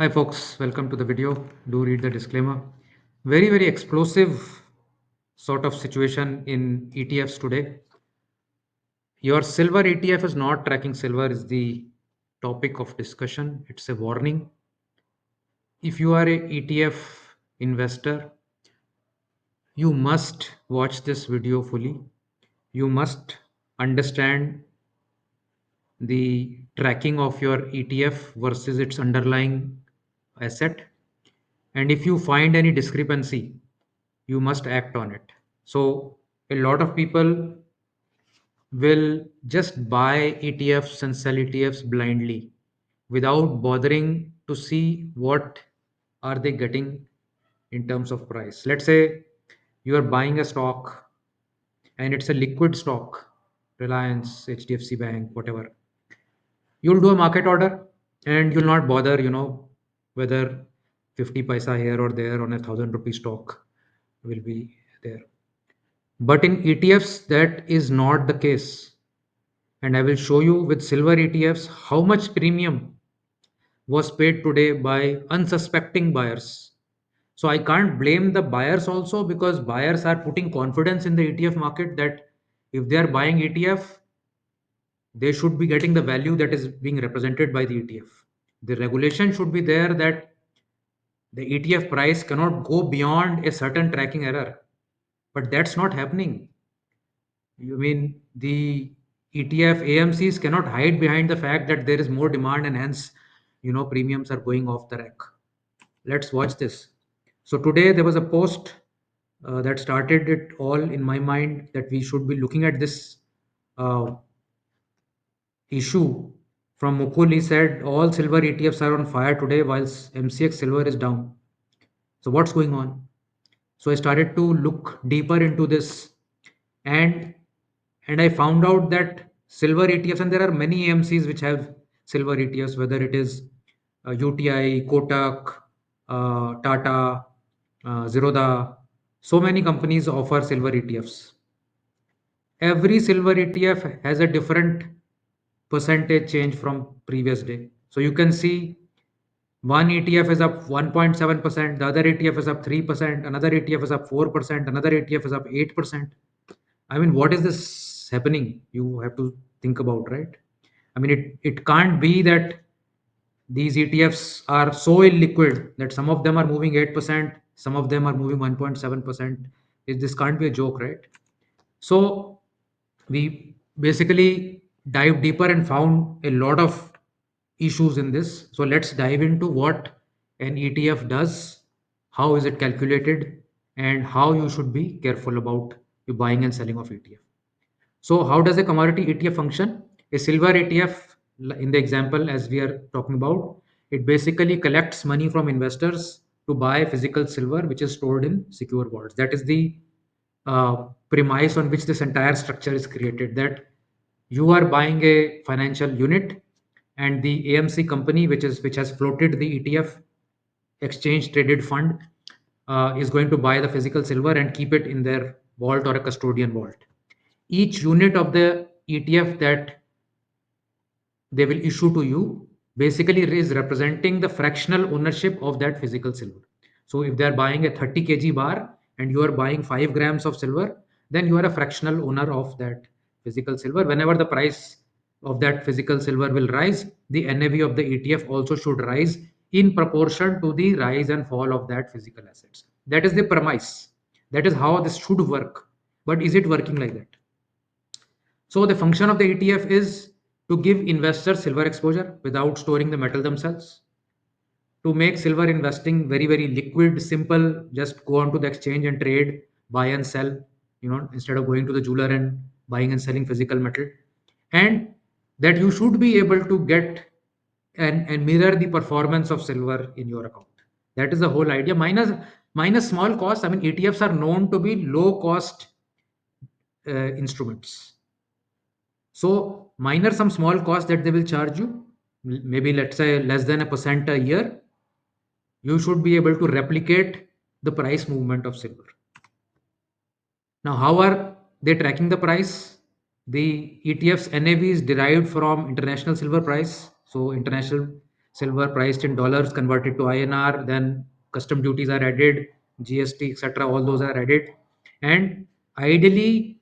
Hi folks, welcome to the video. Do read the disclaimer. Very explosive sort of situation in ETFs today. Your silver ETF is not tracking silver is the topic of discussion. It's a warning. If you are a ETF investor, you must watch this video fully. You must understand the tracking of your ETF versus its underlying asset. And if you find any discrepancy, you must act on it. So a lot of people will just buy ETFs and sell ETFs blindly without bothering to see what are they getting in terms of price. Let's say you are buying a stock and it's a liquid stock, Reliance, HDFC Bank, whatever. You'll do a market order and you'll not bother, whether 50 paisa here or there on a 1,000 rupee stock will be there. But in ETFs, that is not the case. And I will show you with silver ETFs how much premium was paid today by unsuspecting buyers. So I can't blame the buyers also because buyers are putting confidence in the ETF market that if they are buying ETF, they should be getting the value that is being represented by the ETF. The regulation should be there that the ETF price cannot go beyond a certain tracking error. But that's not happening. You mean the ETF AMCs cannot hide behind the fact that there is more demand and hence, premiums are going off the rack. Let's watch this. So today there was a post that started it all in my mind that we should be looking at this uh, issue from Mukul. He said all silver ETFs are on fire today whilst MCX silver is down. So what's going on? So I started to look deeper into this and I found out that silver ETFs, and there are many AMCs which have silver ETFs, whether it is UTI, Kotak, Tata, Zerodha. So many companies offer silver ETFs. Every silver ETF has a different percentage change from previous day. So you can see one ETF is up 1.7%, the other ETF is up 3%, another ETF is up 4%, another ETF is up 8%. I mean, what is this happening? You have to think about, right? I mean, it can't be that these ETFs are so illiquid that some of them are moving 8%, some of them are moving 1.7%. This can't be a joke, right? So we basically dived deeper and found a lot of issues in this. So let's dive into what an ETF does, how is it calculated, and how you should be careful about you buying and selling of ETF. So how does a commodity ETF function? A silver ETF, in the example as we are talking about, it basically collects money from investors to buy physical silver, which is stored in secure vaults. That is the premise on which this entire structure is created. That you are buying a financial unit, and the AMC company, which has floated the ETF, exchange traded fund, is going to buy the physical silver and keep it in their vault or a custodian vault. Each unit of the ETF that they will issue to you basically is representing the fractional ownership of that physical silver. So if they are buying a 30 kg bar and you are buying 5 grams of silver, then you are a fractional owner of that physical silver. Whenever the price of that physical silver will rise, the NAV of the ETF also should rise in proportion to the rise and fall of that physical assets. That is the premise. That is how this should work. But is it working like that? So the function of the ETF is to give investors silver exposure without storing the metal themselves. To make silver investing very liquid, simple, just go onto the exchange and trade, buy and sell, instead of going to the jeweler and buying and selling physical metal. And that you should be able to get and mirror the performance of silver in your account. That is the whole idea. Minus small cost. I mean, ETFs are known to be low cost instruments. So minor some small cost that they will charge you, maybe let's say less than a percent a year, you should be able to replicate the price movement of silver. Now, how are they tracking the price? The ETF's NAV is derived from international silver price. So international silver priced in dollars converted to INR, then custom duties are added, GST, etc. All those are added, and ideally,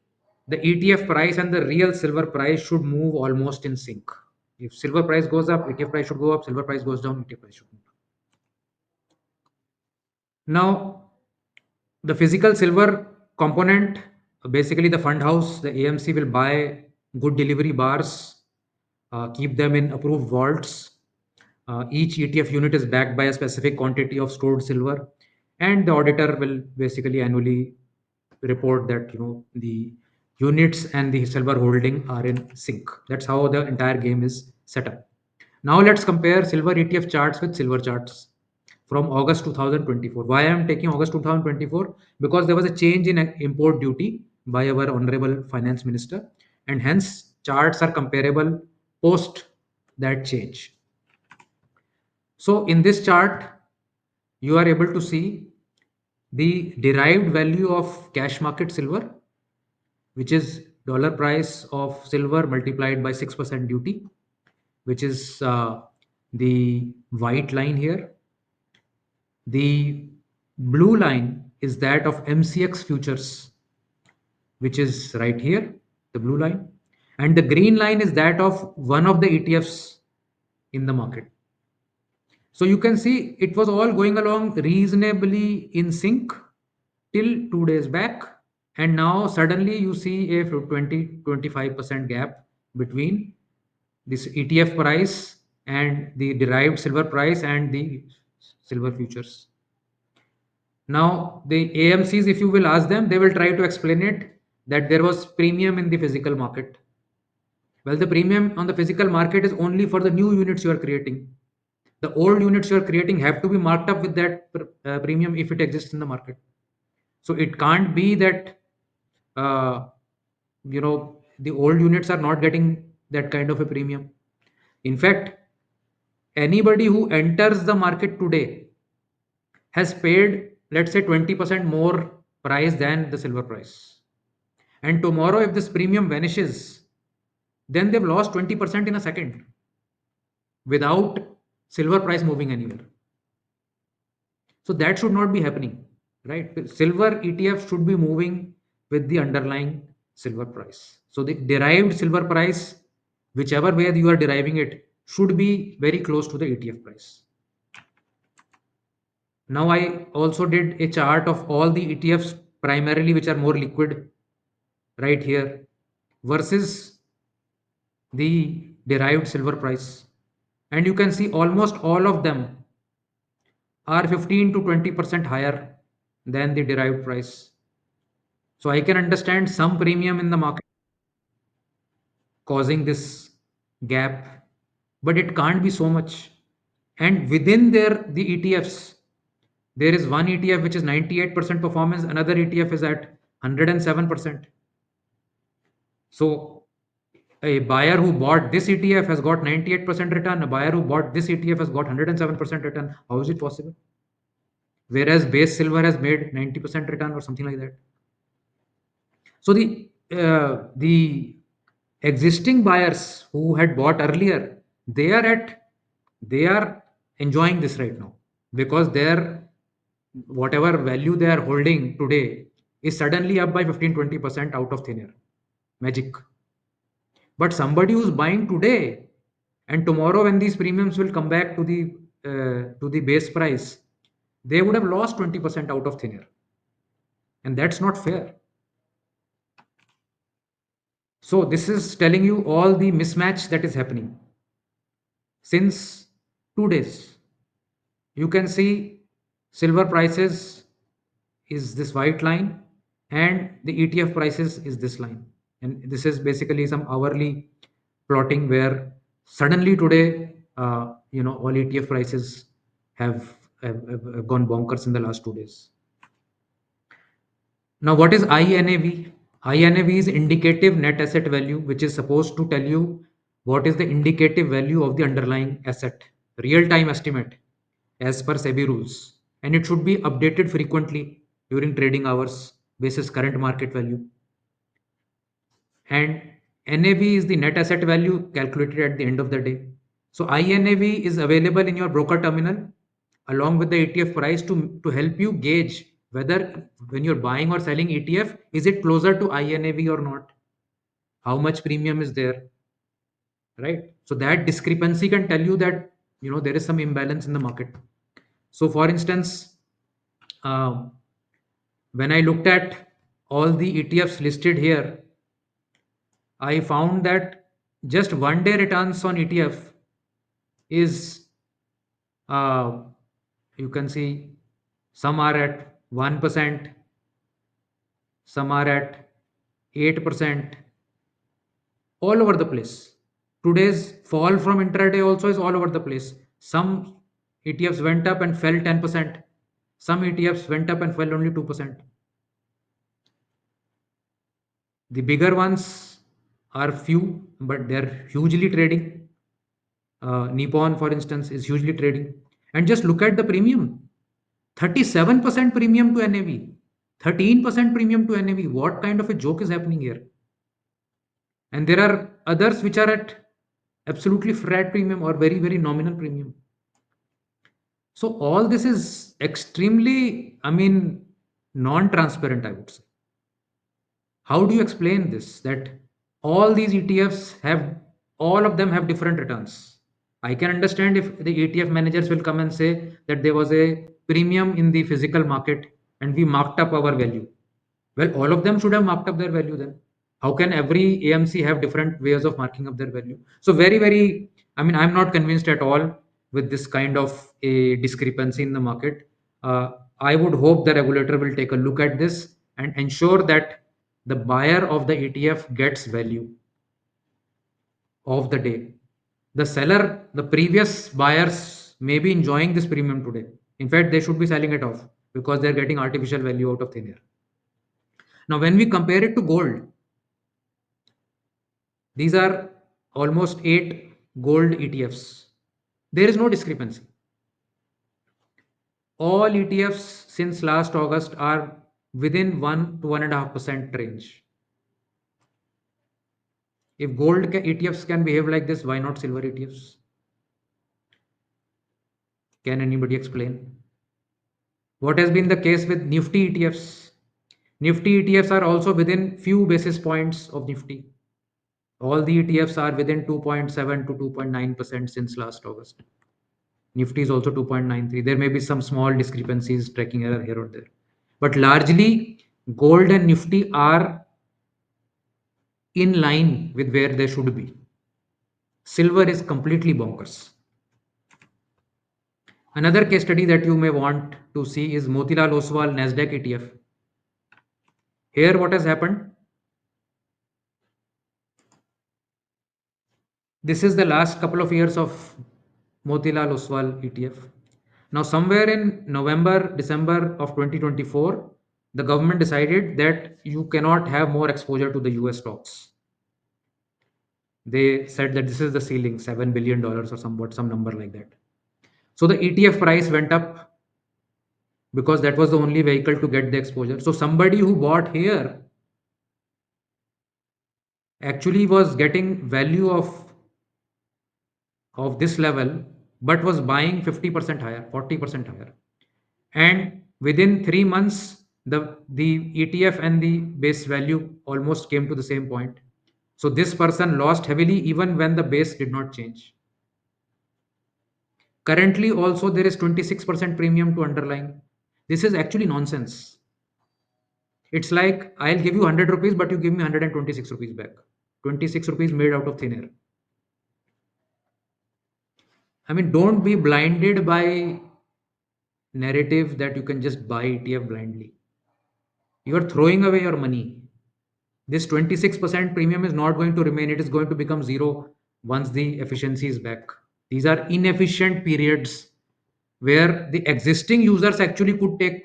the ETF price and the real silver price should move almost in sync. If silver price goes up, ETF price should go up. Silver price goes down, ETF price should move. Now, the physical silver component, basically the fund house, the AMC will buy good delivery bars, keep them in approved vaults. Each ETF unit is backed by a specific quantity of stored silver, and the auditor will basically annually report that the units and the silver holding are in sync. That's how the entire game is set up. Now let's compare silver ETF charts with silver charts from August 2024. Why I am taking August 2024? Because there was a change in import duty by our honorable finance minister, and hence charts are comparable post that change. So in this chart, you are able to see the derived value of cash market silver, which is dollar price of silver multiplied by 6% duty, which is the white line here. The blue line is that of MCX futures, which is right here, the blue line. And the green line is that of one of the ETFs in the market. So you can see it was all going along reasonably in sync till 2 days back. And now suddenly you see a 20-25% gap between this ETF price and the derived silver price and the silver futures. Now, the AMCs, if you will ask them, they will try to explain it that there was premium in the physical market. Well, the premium on the physical market is only for the new units you are creating. The old units you are creating have to be marked up with that premium if it exists in the market. So it can't be that the old units are not getting that kind of a premium. In fact, anybody who enters the market today has paid, let's say, 20% more price than the silver price. And tomorrow, if this premium vanishes, then they've lost 20% in a second without silver price moving anywhere. So that should not be happening, right? The silver ETF should be moving with the underlying silver price. So the derived silver price, whichever way you are deriving it, should be very close to the ETF price. Now I also did a chart of all the ETFs primarily which are more liquid right here versus the derived silver price. And you can see almost all of them are 15 to 20% higher than the derived price. So I can understand some premium in the market causing this gap, but it can't be so much. And within there, the ETFs, there is one ETF which is 98% performance, another ETF is at 107%. So a buyer who bought this ETF has got 98% return, a buyer who bought this ETF has got 107% return. How is it possible? Whereas base silver has made 90% return or something like that. So the existing buyers who had bought earlier, they are enjoying this right now because their whatever value they are holding today is suddenly up by 15-20% out of thin air. Magic. But somebody who's buying today and tomorrow when these premiums will come back to the base price, they would have lost 20% out of thin air, and that's not fair. So this is telling you all the mismatch that is happening since 2 days. You can see silver prices is this white line and the ETF prices is this line. And this is basically some hourly plotting where suddenly today, all ETF prices have gone bonkers in the last 2 days. Now, what is INAV? INAV is indicative net asset value, which is supposed to tell you what is the indicative value of the underlying asset, real time estimate as per SEBI rules. And it should be updated frequently during trading hours basis current market value. And NAV is the net asset value calculated at the end of the day. So INAV is available in your broker terminal along with the ETF price to help you gauge whether when you're buying or selling ETF, is it closer to INAV or not? How much premium is there, right? So that discrepancy can tell you that there is some imbalance in the market. So for instance, uh, when I looked at all the ETFs listed here, I found that just one day returns on ETF is, uh, you can see, some are at 1%, some are at 8%, all over the place. Today's fall from intraday also is all over the place. Some ETFs went up and fell 10%. Some ETFs went up and fell only 2%. The bigger ones are few, but they're hugely trading. Nippon, for instance, is hugely trading. And just look at the premium, 37% premium to NAV, 13% premium to NAV. What kind of a joke is happening here? And there are others which are at absolutely flat premium or very, very nominal premium. So all this is extremely, I mean, non-transparent, I would say. How do you explain this? That all these ETFs have, all of them have different returns. I can understand if the ETF managers will come and say that there was a premium in the physical market and we marked up our value. Well, all of them should have marked up their value then. How can every AMC have different ways of marking up their value? So very, very, I mean, I'm not convinced at all with this kind of a discrepancy in the market. Uh, I would hope the regulator will take a look at this and ensure that the buyer of the ETF gets value of the day. The seller, the previous buyers may be enjoying this premium today. In fact, they should be selling it off because they're getting artificial value out of thin air. Now, when we compare it to gold, these are almost eight gold ETFs. There is no discrepancy. All ETFs since last August are within 1 to 1.5% range. If gold ETFs can behave like this, why not silver ETFs? Can anybody explain? What has been the case with Nifty ETFs? Nifty ETFs are also within few basis points of Nifty. All the ETFs are within 2.7 to 2.9% since last August. Nifty is also 2.93. There may be some small discrepancies, tracking error here or there. But largely, gold and Nifty are in line with where they should be. Silver is completely bonkers. Another case study that you may want to see is Motilal Oswal Nasdaq ETF. Here, what has happened? This is the last couple of years of Motilal Oswal ETF. Now, somewhere in November, December of 2024, the government decided that you cannot have more exposure to the US stocks. They said that this is the ceiling, $7 billion or some number like that. So the ETF price went up because that was the only vehicle to get the exposure. So somebody who bought here actually was getting value of this level, but was buying 50% higher, 40% higher. And within 3 months, the ETF and the base value almost came to the same point. So this person lost heavily even when the base did not change. Currently, also there is 26% premium to underlying. This is actually nonsense. It's like I'll give you 100 rupees, but you give me 126 rupees back. 26 rupees made out of thin air. I mean, don't be blinded by narrative that you can just buy ETF blindly. You are throwing away your money. This 26% premium is not going to remain, it is going to become zero once the efficiency is back. These are inefficient periods where the existing users actually could take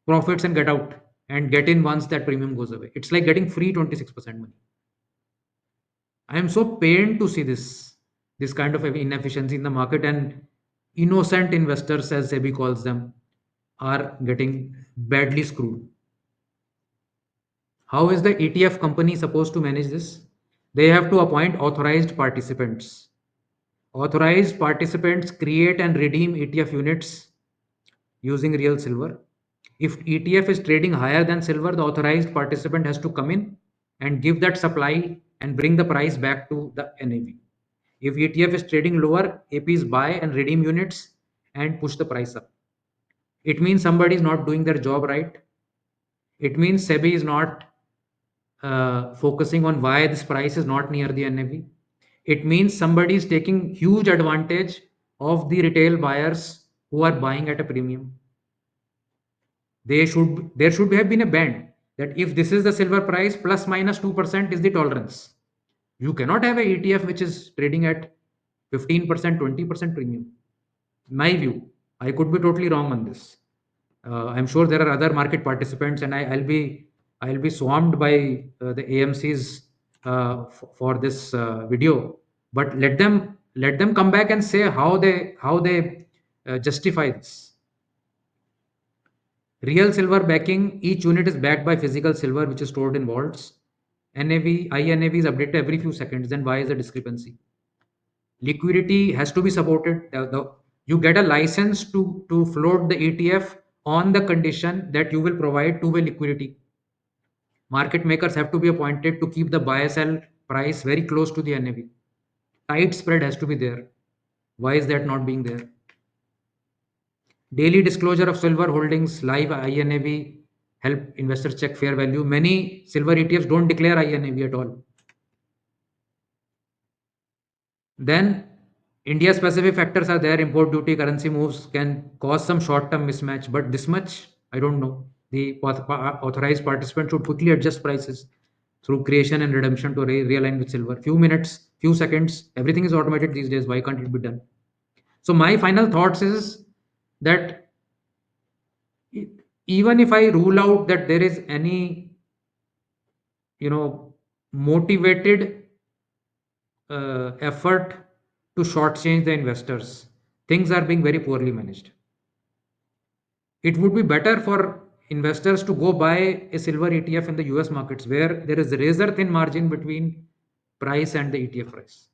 profits and get out and get in once that premium goes away. It's like getting free 26% money. I am so pained to see this kind of inefficiency in the market, and innocent investors, as SEBI calls them, are getting badly screwed. How is the ETF company supposed to manage this? They have to appoint authorized participants. Authorized participants create and redeem ETF units using real silver. If ETF is trading higher than silver, the authorized participant has to come in and give that supply and bring the price back to the NAV. If ETF is trading lower, APs buy and redeem units and push the price up. It means somebody is not doing their job right. It means SEBI is not focusing on why this price is not near the NAV. It means somebody is taking huge advantage of the retail buyers who are buying at a premium. There should have been a band that if this is the silver price, plus minus 2% is the tolerance. You cannot have a ETF which is trading at 15%, 20% premium. My view. I could be totally wrong on this. I'm sure there are other market participants, and I'll be swarmed by the AMCs for this video. But let them come back and say how they justify this. Real silver backing, each unit is backed by physical silver, which is stored in vaults. NAV, INAV is updated every few seconds. Then why is the discrepancy? Liquidity has to be supported. You get a license to float the ETF on the condition that you will provide two-way liquidity. Market makers have to be appointed to keep the buy sell price very close to the NAV. Tight spread has to be there. Why is that not being there? Daily disclosure of silver holdings, live INAV help investors check fair value. Many silver ETFs don't declare INAV at all. Then India specific factors are there. Import duty, currency moves can cause some short term mismatch, but this much, I don't know. The authorized participant should quickly adjust prices through creation and redemption to realign with silver. Few minutes, few seconds, everything is automated these days. Why can't it be done? So my final thoughts is that e- even if I rule out that there is any, motivated effort to shortchange the investors, things are being very poorly managed. It would be better for investors to go buy a silver ETF in the US markets where there is razor thin margin between price and the ETF price.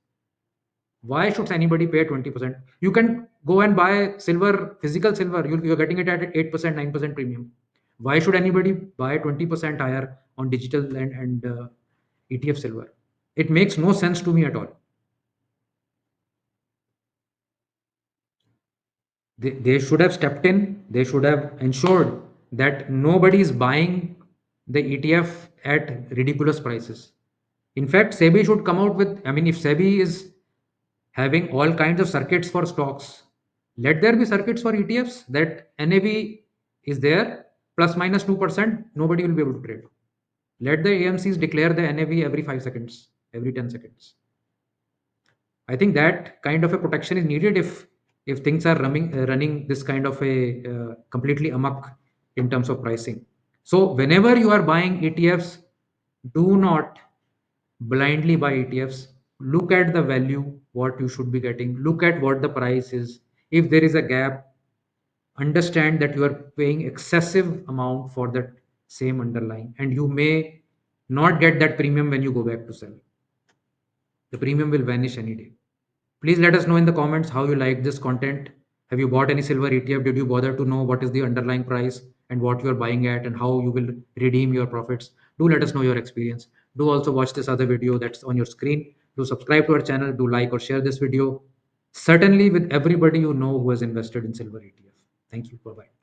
Why should anybody pay 20%? You can go and buy silver, physical silver, you're getting it at 8%, 9% premium. Why should anybody buy 20% higher on digital and ETF silver? It makes no sense to me at all. They should have stepped in. They should have ensured that nobody is buying the ETF at ridiculous prices. In fact, SEBI should come out with, I mean, if SEBI is having all kinds of circuits for stocks, let there be circuits for ETFs that NAV is there, plus minus 2%, nobody will be able to trade. Let the AMCs declare the NAV every 5 seconds, every 10 seconds. I think that kind of a protection is needed if things are running this kind of a completely amok in terms of pricing. So whenever you are buying ETFs, do not blindly buy ETFs. Look at the value what you should be getting. Look at what the price is. If there is a gap, understand that you are paying excessive amount for that same underlying, and you may not get that premium when you go back to sell. The premium will vanish any day. Please let us know in the comments how you like this content. Have you bought any silver ETF? Did you bother to know what is the underlying price and what you are buying at and how you will redeem your profits? Do let us know your experience. Do also watch this other video that's on your screen. Do subscribe to our channel. Do like or share this video. Certainly with everybody you know who has invested in silver ETF. Thank you. Bye bye.